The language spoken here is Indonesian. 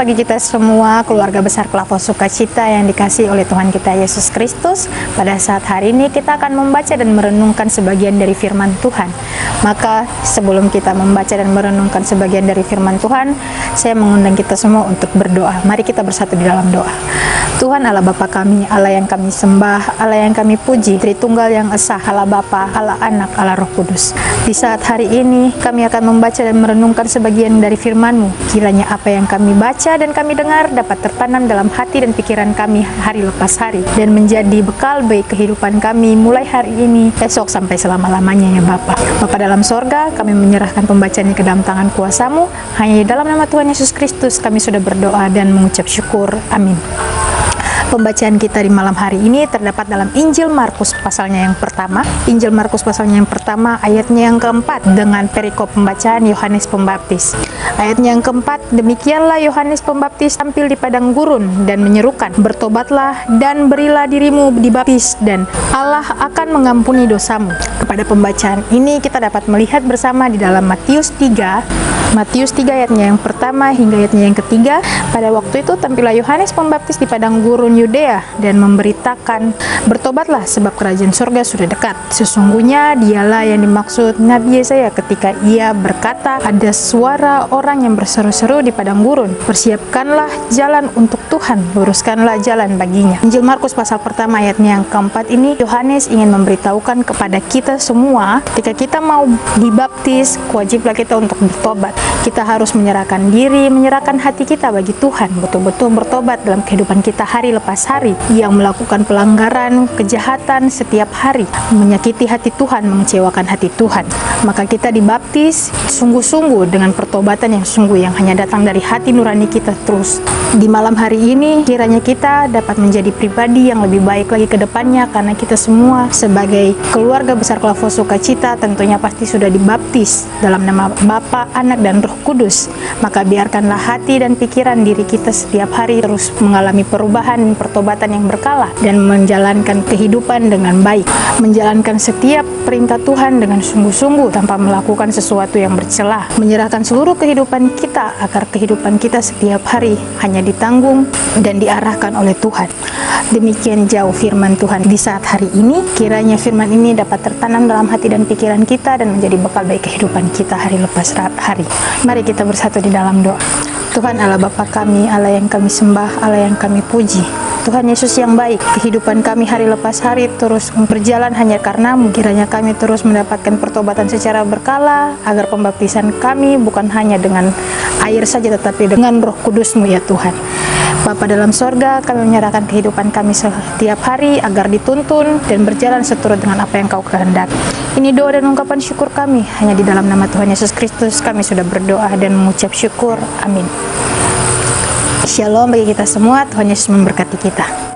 bagi kita semua, keluarga besar Klavo Sukacita yang dikasihi oleh Tuhan kita Yesus Kristus. Pada saat hari ini kita akan membaca dan merenungkan sebagian dari firman Tuhan. Maka sebelum kita membaca dan merenungkan sebagian dari firman Tuhan, saya mengundang kita semua untuk berdoa. Mari kita bersatu di dalam doa. Tuhan Allah Bapa kami, Allah yang kami sembah, Allah yang kami puji, Tritunggal yang Esa, Allah Bapa, Allah Anak, Allah Roh Kudus. Di saat hari ini kami akan membaca dan merenungkan sebagian dari firman-Mu. Kiranya apa yang kami baca dan kami dengar dapat tertanam dalam hati dan pikiran kami hari lepas hari, dan menjadi bekal baik kehidupan kami mulai hari ini, esok sampai selama-lamanya ya Bapa. Bapa dalam sorga, kami menyerahkan pembacaan ke dalam tangan kuasa-Mu. Hanya di dalam nama Tuhan Yesus Kristus kami sudah berdoa dan mengucap syukur. Amin. Pembacaan kita di malam hari ini terdapat dalam Injil Markus pasalnya yang pertama. Injil Markus pasalnya yang pertama, ayatnya yang keempat, dengan perikop pembacaan Yohanes Pembaptis. Ayatnya yang keempat, demikianlah Yohanes Pembaptis tampil di padang gurun dan menyerukan, bertobatlah dan berilah dirimu dibaptis dan Allah akan mengampuni dosamu. Kepada pembacaan ini kita dapat melihat bersama di dalam Matius 3 ayatnya yang pertama hingga ayatnya yang ketiga. Pada waktu itu tampillah Yohanes Pembaptis di padang gurun Yudea dan memberitakan, bertobatlah sebab kerajaan surga sudah dekat. Sesungguhnya dialah yang dimaksud Nabi Yesaya ketika ia berkata, ada suara orang yang berseru-seru di padang gurun, persiapkanlah jalan untuk Tuhan, luruskanlah jalan baginya. Injil Markus pasal pertama ayatnya yang keempat ini, Yohanes ingin memberitahukan kepada kita semua, ketika kita mau dibaptis, wajiblah kita untuk bertobat. Kita harus menyerahkan diri, menyerahkan hati kita bagi Tuhan, betul-betul bertobat dalam kehidupan kita hari lepas hari. Yang melakukan pelanggaran, kejahatan setiap hari, menyakiti hati Tuhan, mengecewakan hati Tuhan, maka kita dibaptis sungguh-sungguh dengan pertobatan yang sungguh, yang hanya datang dari hati nurani kita terus. Di malam hari ini kiranya kita dapat menjadi pribadi yang lebih baik lagi ke depannya, karena kita semua sebagai keluarga besar Klavo Sukacita tentunya pasti sudah dibaptis dalam nama Bapa, Anak, dan Roh Kudus. Maka biarkanlah hati dan pikiran diri kita setiap hari terus mengalami perubahan, pertobatan yang berkala, dan menjalankan kehidupan dengan baik, menjalankan setiap perintah Tuhan dengan sungguh-sungguh tanpa melakukan sesuatu yang bercelah, menyerahkan seluruh kehidupan kita agar kehidupan kita setiap hari hanya ditanggung dan diarahkan oleh Tuhan. Demikian jauh firman Tuhan di saat hari ini. Kiranya firman ini dapat tertanam dalam hati dan pikiran kita dan menjadi bekal baik kehidupan kita hari lepas hari. Mari kita bersatu di dalam doa. Tuhan Allah Bapa kami, Allah yang kami sembah, Allah yang kami puji, Tuhan Yesus yang baik, kehidupan kami hari lepas hari terus berjalan hanya karena-Mu. Kiranya kami terus mendapatkan pertobatan secara berkala, agar pembaptisan kami bukan hanya dengan air saja, tetapi dengan Roh Kudus-Mu ya Tuhan. Bapa dalam sorga, kami menyerahkan kehidupan kami setiap hari agar dituntun dan berjalan seturut dengan apa yang Kau kehendaki. Ini doa dan ungkapan syukur kami, hanya di dalam nama Tuhan Yesus Kristus kami sudah berdoa dan mengucap syukur. Amin. Shalom bagi kita semua, Tuhan Yesus memberkati kita.